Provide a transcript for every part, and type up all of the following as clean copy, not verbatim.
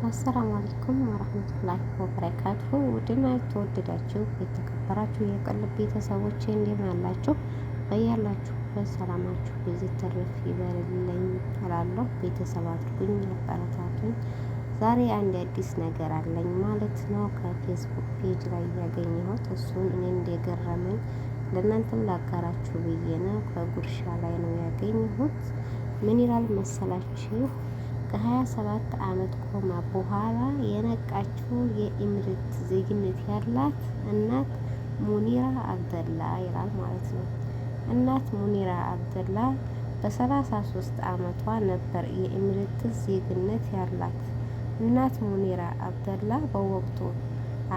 አሰላሙ አለይኩም ወራህመቱላሂ ወበረካቱሁ። ውድና የተወደዳችሁ የተከበራችሁ የቅልብ ቤተሰቦቼ እንደምን አላችሁ? በያላችሁበት ሰላማችሁ ብዙ ትርፍ ይበልልኝ እላለሁ። ቤተሰብ አድርጉኝ፣ አበረታቱኝ። ዛሬ አንድ አዲስ ነገር አለኝ ማለት ነው። ከፌስቡክ ፔጅ ላይ ያገኘሁት እሱን እኔ እንደገረመኝ ለእናንተም ላጋራችሁ ብዬ ነው። ከጉርሻ ላይ ነው ያገኘሁት። ምን ይላል መሰላችሁ? ከ27 ዓመት ኮማ በኋላ የነቃችው የኢሚሬት ዜግነት ያላት እናት ሙኒራ አብደላ ይላል ማለት ነው። እናት ሙኒራ አብደላ በ33 ዓመቷ ነበር የኢሚሬት ዜግነት ያላት። እናት ሙኒራ አብደላ በወቅቱ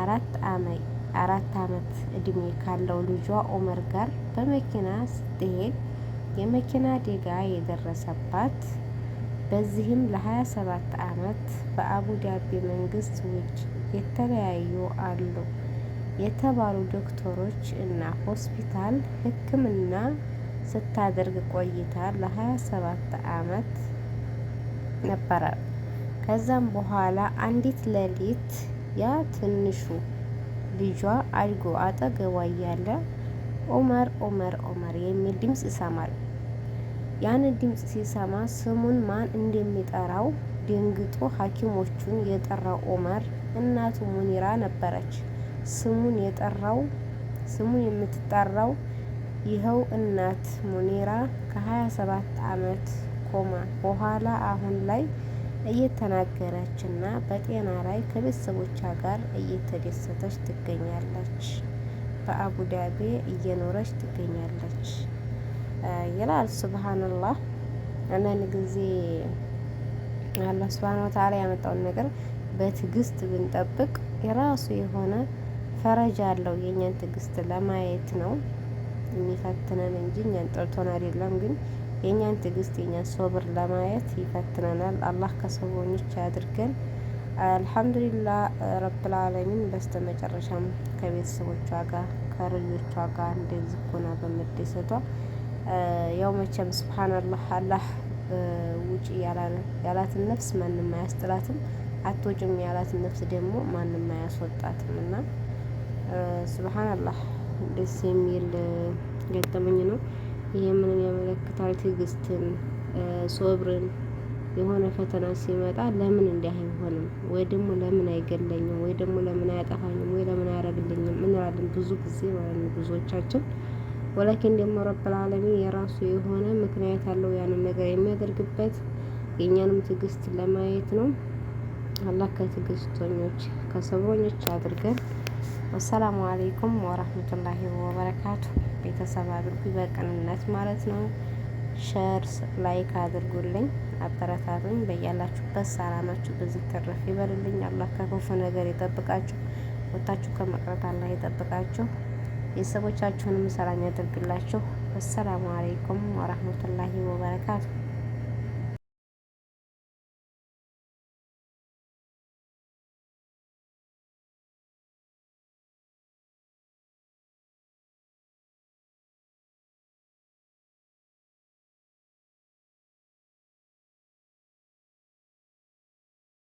አራት ዓመት እድሜ ካለው ልጇ ኦመር ጋር በመኪና ስትሄድ የመኪና አደጋ የደረሰባት። በዚህም ለ27 ዓመት በአቡዳቢ መንግስት ውጭ የተለያዩ አሉ የተባሉ ዶክተሮች እና ሆስፒታል ሕክምና ስታደርግ ቆይታ ለ27 ዓመት ነበረ። ከዛም በኋላ አንዲት ሌሊት ያ ትንሹ ልጇ አድጎ አጠገቧ እያለ ኦመር ኦመር ኦመር የሚል ድምፅ ይሰማል። ያን ድምፅ ሲሰማ ስሙን ማን እንደሚጠራው ደንግጦ ሐኪሞቹን የጠራው ኦመር እናቱ ሙኒራ ነበረች። ስሙን የምትጠራው ይኸው እናት ሙኒራ ከ27 ዓመት ኮማ በኋላ አሁን ላይ እየተናገረችና በጤና ላይ ከቤተሰቦቿ ጋር እየተደሰተች ትገኛለች። በአቡዳቢ እየኖረች ትገኛለች ይላል። ሱብሃንአላህ። አንዳንድ ጊዜ አላህ ሱብሃነሁ ወተዓላ ያመጣውን ነገር በትዕግስት ብንጠብቅ የራሱ የሆነ ፈረጃ አለው። የኛን ትዕግስት ለማየት ነው የሚፈትነን እንጂ እኛን ጠልቶን አይደለም። ግን የኛን ትዕግስት የኛን ሶብር ለማየት ይፈትነናል። አላህ ከሰዎኞች ያድርገን። አልሐምዱሊላህ ረብል ዓለሚን። በስተመጨረሻም ከቤተሰቦቿ ጋር ከልጆቿ ጋር እንደዚህ ሆና በመደሰቷ ያው መቼም ሱብሃንአላህ አላህ ውጪ ያላትን ነፍስ ማንም አያስጥላትም፣ አትወጭም ያላትን ነፍስ ደግሞ ማንም አያስወጣትም። እና ሱብሃንአላህ ደስ የሚል ገጠመኝ ነው። ይሄ ምንን ያመለክታል? ትዕግስትን፣ ሶብርን። የሆነ ፈተና ሲመጣ ለምን እንዲህ አይሆንም ወይ ደግሞ ለምን አይገለኝም ወይ ደግሞ ለምን አያጠፋኝም ወይ ለምን አያረግልኝም እንላለን ብዙ ጊዜ ማለት ነው ብዙዎቻችን። ወላኪን ደግሞ ረብል ዓለሚን የራሱ የሆነ ምክንያት አለው ያንን ነገር የሚያደርግበት። የእኛንም ትዕግስት ለማየት ነው። አላህ ከትዕግስተኞች ከሰብሮኞች አድርገን። ወሰላሙ አለይኩም ወራህመቱላሂ ወበረካቱ። ቤተሰብ አድርጉ በቅንነት ማለት ነው። ሸር ላይክ አድርጉልኝ፣ አበረታቱኝ። በያላችሁበት ሰላማችሁ ብዙ ትርፍ ይበልልኝ። አላህ ከክፉ ነገር ይጠብቃችሁ፣ ወጣችሁ ከመቅረት አላህ ይጠብቃችሁ። ቤተሰቦቻችሁንም ሰላም ያደርግላችሁ። ወሰላሙ አለይኩም ወራህመቱላሂ ወበረካቱ።